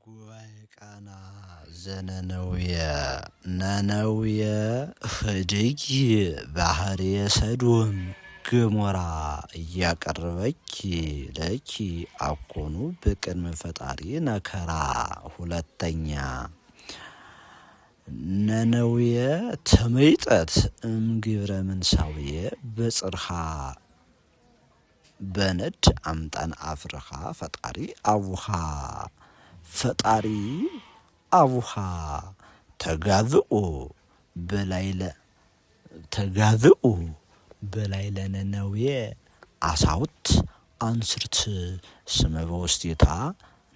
ጉባኤ ቃና ዘነነውየ ነነውየ ህድግ ባህር የሰዶም ገሞራ እያቀረበች ለኪ አኮኑ በቅድመ ፈጣሪ ነከራ። ሁለተኛ ነነውየ ተመይጠት እምግብረ ምንሳውየ በጽርሃ በነድ አምጣን አፍርሃ ፈጣሪ አቡሃ ፈጣሪ አቡሃ ተጋዝኡ በላይለ ነነውየ አሳውት አንስርት ስመ በውስቴታ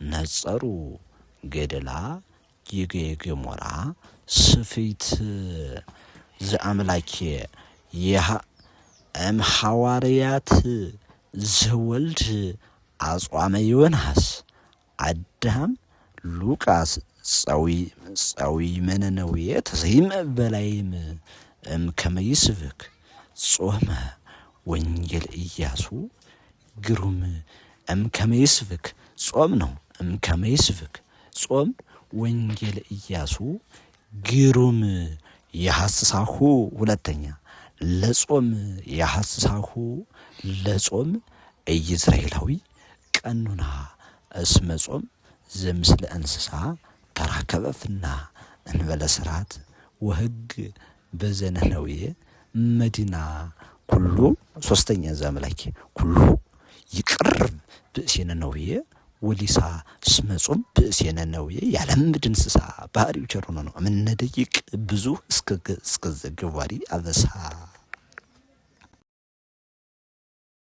ነጸሩ ገደላ የገሞራ ስፊት ዘአምላኬ ሐዋርያት ዘወልድ አጽዋመ ዮናስ አዳም ሉቃስ ጸዊ መነነውየ ተሰይመ በላይም ከመይስብክ ጾመ ወንጌል ኢያሱ ግሩም ከመይስብክ ጾም ነው። ከመይስብክ ጾም ወንጌል ኢያሱ ግሩም የሐስሳሁ። ሁለተኛ ለጾም የሐስሳሁ ለጾም ኢይዝራኤላዊ ቀኑና እስመ ጾም ዘምስለ እንስሳ ተራከበፍና እንበለ ስርዓት ወህግ በዘነነውየ መዲና ኩሉ። ሶስተኛ ዘአምላኬ ኩሉ ይቅርብ ብእሴነ ነውየ ወሊሳ እስመ ጾም ብእሴነ ነውየ ያለምድ እንስሳ ባህሪው ቸር ሆኖ ነው። እምነ ደቂቅ ብዙ እስከ ዘገዋሪ አበሳ